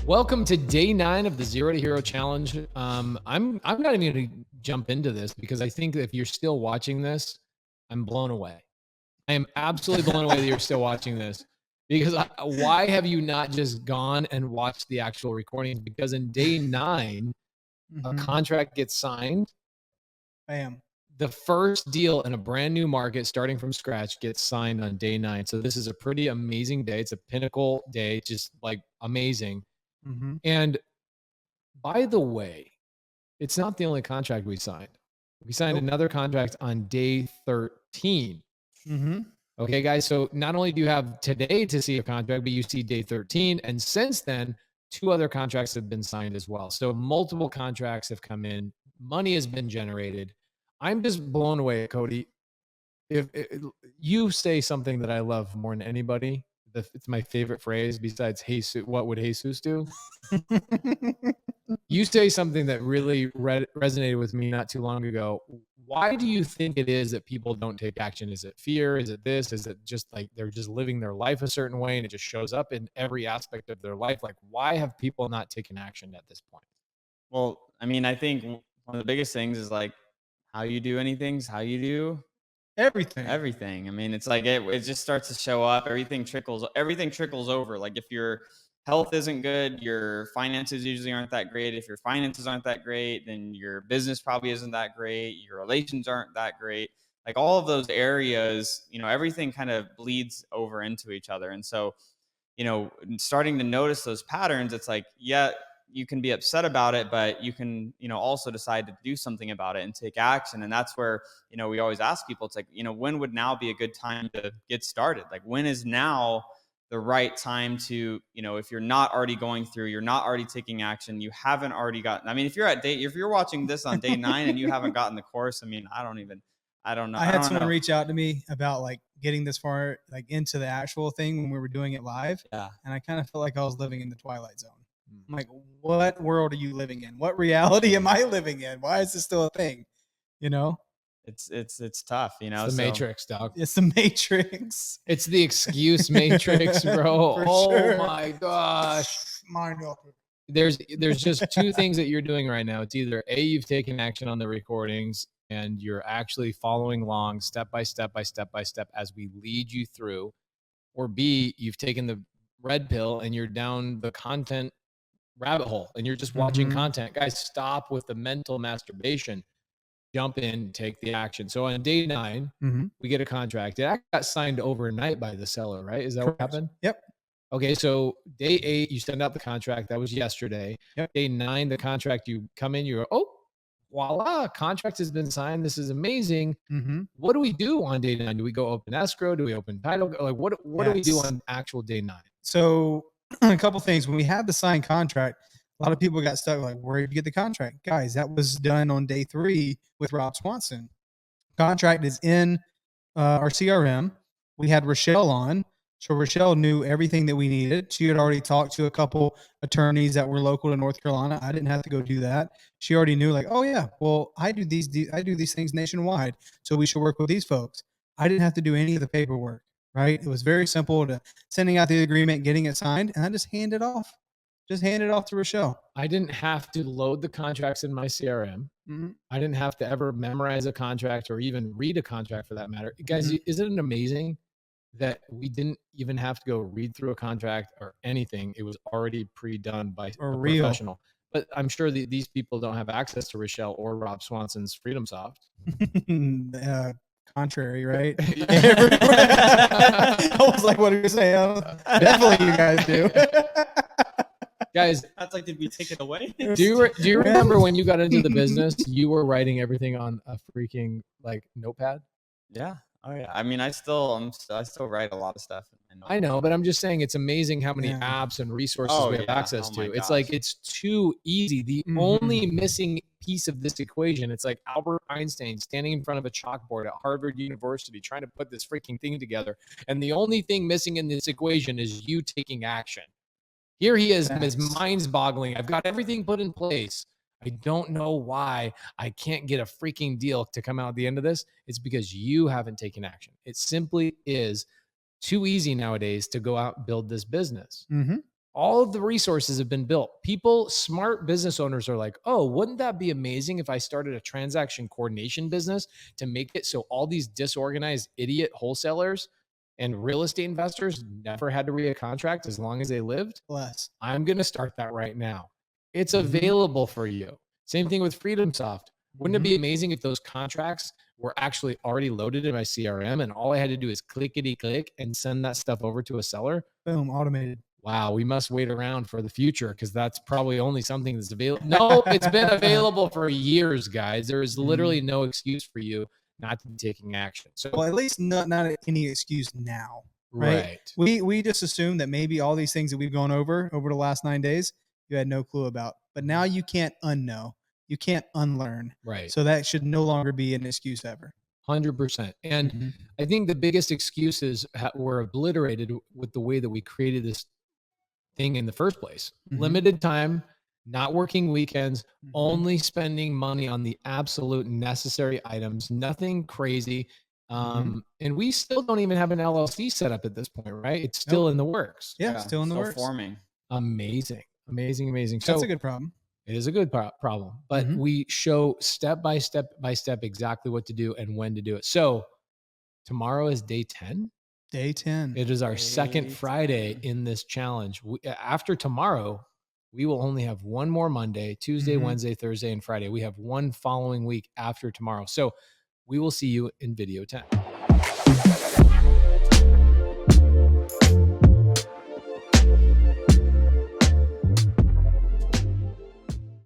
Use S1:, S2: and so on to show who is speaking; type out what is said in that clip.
S1: Welcome to day 9 of the Zero to Hero Challenge. I'm not even going to jump into this because I think that if you're still watching this, I'm blown away. I am absolutely blown away that you're still watching this because why have you not just gone and watched the actual recordings? Because in day 9, a contract gets signed.
S2: Bam.
S1: The first deal in a brand new market starting from scratch gets signed on day 9. So this is a pretty amazing day. It's a pinnacle day, just like amazing. And by the way, it's not the only contract we signed. We signed another contract on day 13. Okay, guys. So not only do you have today to see a contract, but you see day 13. And since then, 2 other contracts have been signed as well. So multiple contracts have come in. Money has been generated. I'm just blown away, Cody. If you say something that I love more than anybody, it's my favorite phrase besides Jesus, what would Jesus do? You say something that really resonated with me not too long ago. Why do you think it is that people don't take action? Is it fear? Is it this? Is it just like they're just living their life a certain way and it just shows up in every aspect of their life? Like, why have people not taken action at this point?
S3: Well, I mean, I think one of the biggest things is like how you do anything is how you do everything. I mean, it's like it just starts to show up. Everything trickles over. Like if your health isn't good, your finances usually aren't that great. If your finances aren't that great, then your business probably isn't that great. Your relations aren't that great. Like all of those areas, everything kind of bleeds over into each other. And so, starting to notice those patterns, it's like, yeah, you can be upset about it, but you can, also decide to do something about it and take action. And that's where, we always ask people, it's like, when would now be a good time to get started? Like, when is now the right time to, if you're not already going through, you're not already taking action, you haven't already gotten, I mean, if you're watching this on day 9 and you haven't gotten the course, I mean, I don't know.
S2: I had someone reach out to me about like getting this far, like into the actual thing when we were doing it live.
S3: Yeah.
S2: And I kind of felt like I was living in the Twilight Zone. I'm like, what world are you living in? What reality am I living in? Why is this still a thing?
S3: It's tough,
S1: It's the Matrix, dog.
S2: It's the Matrix.
S1: It's the excuse Matrix, bro.
S2: Sure.
S1: My gosh.
S2: Mind open.
S1: There's just 2 things that you're doing right now. It's either A, you've taken action on the recordings and you're actually following along step by step as we lead you through, or B, you've taken the red pill and you're down the content rabbit hole and you're just watching content. Guys, stop with the mental masturbation. Jump in, take the action. So on day 9, we get a contract. It got signed overnight by the seller, right? Is that what happened?
S2: Yep.
S1: Okay, so day 8, you send out the contract. That was yesterday.
S2: Yep.
S1: Day 9, the contract, you come in, you go, oh, voila, contract has been signed. This is amazing. What do we do on day 9? Do we go open escrow? Do we open title? Like what do we do on actual day 9?
S2: So a couple things. When we had the signed contract, a lot of people got stuck like, where did you get the contract? Guys, that was done on day 3 with Rob Swanson. Contract is in our CRM. We had Rochelle on. So Rochelle knew everything that we needed. She had already talked to a couple attorneys that were local to North Carolina. I didn't have to go do that. She already knew like, oh yeah, well, I do these things nationwide. So we should work with these folks. I didn't have to do any of the paperwork, right? It was very simple to sending out the agreement, getting it signed, and I just hand it off. Just hand it off to Rochelle.
S1: I didn't have to load the contracts in my CRM. I didn't have to ever memorize a contract or even read a contract for that matter. Guys, isn't it amazing that we didn't even have to go read through a contract or anything? It was already pre-done by a professional. But I'm sure these people don't have access to Rochelle or Rob Swanson's FreedomSoft.
S2: Contrary, right? I was like, what are you saying? Definitely you guys do.
S1: Guys,
S3: that's like, did we take it away?
S1: Do you remember when you got into the business, you were writing everything on a freaking like notepad?
S3: Yeah. Oh yeah. I mean, I still write a lot of stuff.
S1: I know, but I'm just saying it's amazing how many apps and resources we have access to. It's like it's too easy. The only missing piece of this equation, it's like Albert Einstein standing in front of a chalkboard at Harvard University trying to put this freaking thing together. And the only thing missing in this equation is you taking action. Here he is, and his mind's boggling. I've got everything put in place. I don't know why I can't get a freaking deal to come out at the end of this. It's because you haven't taken action. It simply is too easy nowadays to go out and build this business. All of the resources have been built. People, smart business owners are like, oh, wouldn't that be amazing if I started a transaction coordination business to make it so all these disorganized idiot wholesalers and real estate investors never had to read a contract as long as they lived?
S2: Bless.
S1: I'm going to start that right now. It's available for you. Same thing with Freedom Soft. Wouldn't it be amazing if those contracts were actually already loaded in my CRM and all I had to do is clickety click and send that stuff over to a seller?
S2: Boom, automated.
S1: Wow, we must wait around for the future because that's probably only something that's available. No, it's been available for years, guys. There is literally no excuse for you not to be taking action. So,
S2: well, at least not any excuse now, right? We just assumed that maybe all these things that we've gone over the last 9 days, you had no clue about. But now you can't unknow. You can't unlearn.
S1: Right.
S2: So that should no longer be an excuse ever.
S1: 100%. And I think the biggest excuses were obliterated with the way that we created this thing in the first place. Limited time, not working weekends, only spending money on the absolute necessary items, nothing crazy. And we still don't even have an LLC set up at this point, right? It's still in the works.
S2: Yeah, still in the works.
S3: Forming.
S1: Amazing. So
S2: that's a good problem.
S1: It is a good problem, but we show step by step exactly what to do and when to do it. So tomorrow is day 10.
S2: Day 10.
S1: It is our second Friday in this challenge. After tomorrow, we will only have one more Monday, Tuesday, Wednesday, Thursday, and Friday. We have one following week after tomorrow. So we will see you in video 10.